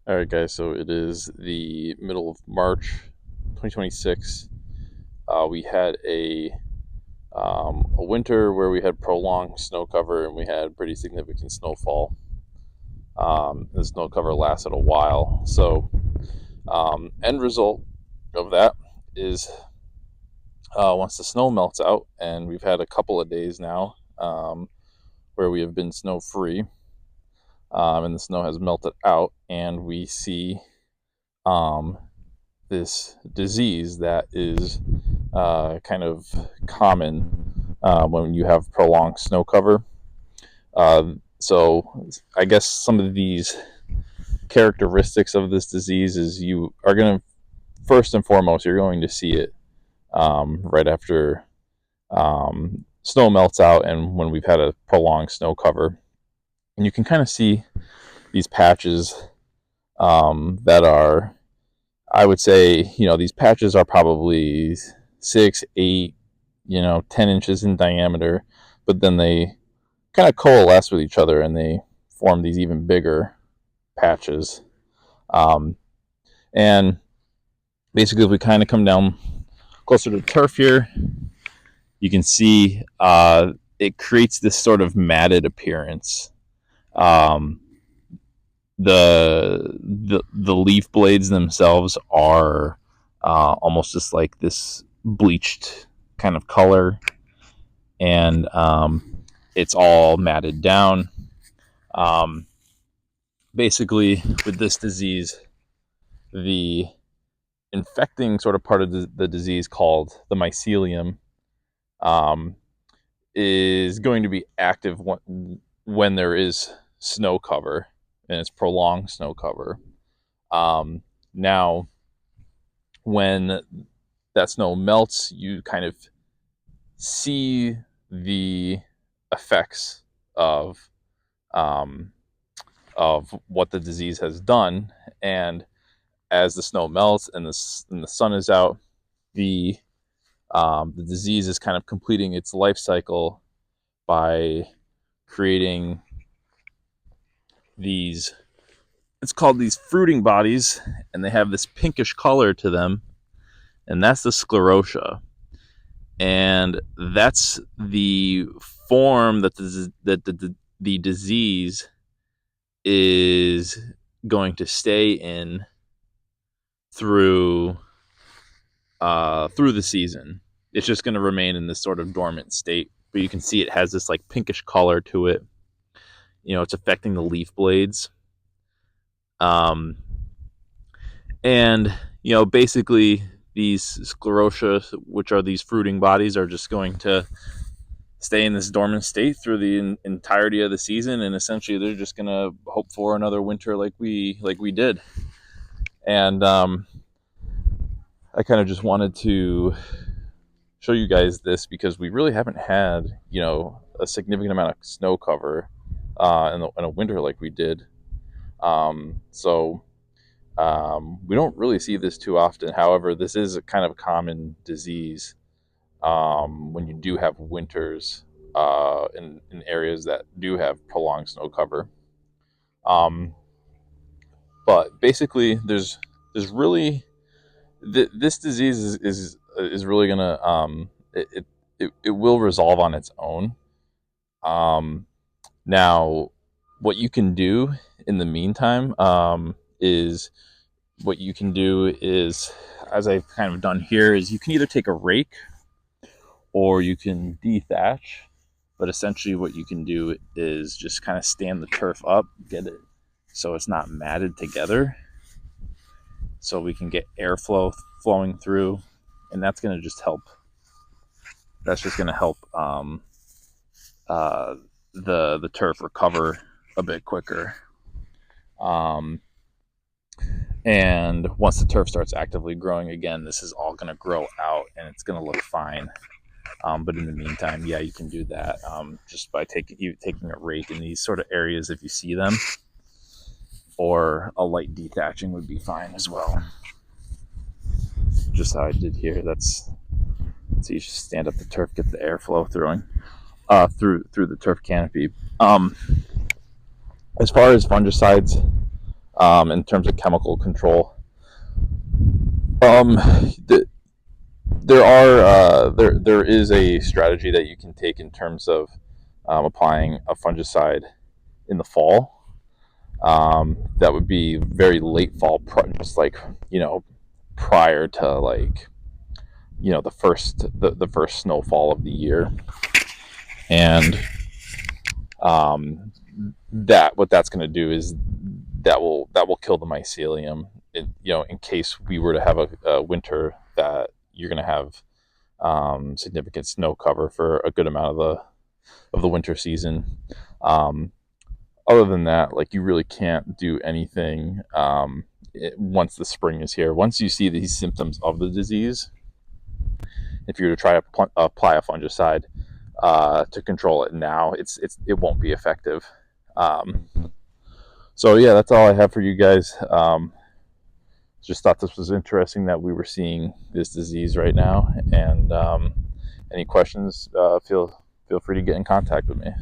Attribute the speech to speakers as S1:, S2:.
S1: All right, guys. So it is the middle of March, 2026. We had a winter where we had prolonged snow cover and we had pretty significant snowfall. The snow cover lasted a while. So end result of that is once the snow melts out, and we've had a couple of days now where we have been snow free, and the snow has melted out, and we see um, this disease that is kind of common when you have prolonged snow cover. So I guess some of these characteristics of this disease is you are going to, first and foremost, you're going to see it right after snow melts out and when we've had a prolonged snow cover. And you can kind of see these patches that are, I would say, these patches are probably 6, 8, 10 inches in diameter, but then they kind of coalesce with each other and they form these even bigger patches. Um, and basically, if we kind of come down closer to the turf here, you can see it creates this sort of matted appearance. Um, the leaf blades themselves are almost just like this bleached kind of color, and it's all matted down. Um, Basically, with this disease, the infecting sort of part of the disease called the mycelium um, is going to be active when there is snow cover and it's prolonged snow cover. Now, when that snow melts, you kind of see the effects of um, what the disease has done. And as the snow melts and the sun is out, the disease is kind of completing its life cycle by creating these. It's called these fruiting bodies, and they have this pinkish color to them, and that's the sclerotia. And that's the form that the disease is going to stay in through through the season. It's just going to remain in this sort of dormant state, but you can see it has this like pinkish color to it. It's affecting the leaf blades, um, and basically these sclerotia, which are these fruiting bodies, are just going to stay in this dormant state through the entirety of the season, and essentially they're just going to hope for another winter like we did. And I kind of just wanted to show you guys this because we really haven't had a significant amount of snow cover in a winter like we did. So we don't really see this too often. However, this is a kind of common disease when you do have winters in areas that do have prolonged snow cover. Um, but basically, there's really this disease is really gonna it will resolve on its own. Um, Now, what you can do in the meantime is what you can do is, as I've kind of done here, is you can either take a rake or you can dethatch. But essentially, what you can do is just kind of stand the turf up, get it so it's not matted together, so we can get airflow flowing through, and that's going to just help. That's just going to help uh, the turf recover a bit quicker. Um, and once the turf starts actively growing again, this is all going to grow out and it's going to look fine. But in the meantime, yeah, you can do that just by taking a rake in these sort of areas if you see them, or a light dethatching would be fine as well. Just how I did here. So you just stand up the turf, get the airflow through the turf canopy. As far as fungicides, in terms of chemical control. Um, the, there is a strategy that you can take in terms of applying a fungicide in the fall. That would be very late fall, just like, prior to, like, the first snowfall of the year. And um, that what that's going to do is that will kill the mycelium. In case we were to have a winter that you're going to have significant snow cover for a good amount of the winter season. Um, Other than that, like, you really can't do anything once the spring is here. Once you see these symptoms of the disease, if you were to try to apply a fungicide to control it now, it won't be effective. Um, so yeah, that's all I have for you guys. Just thought this was interesting that we were seeing this disease right now. And any questions, feel free to get in contact with me.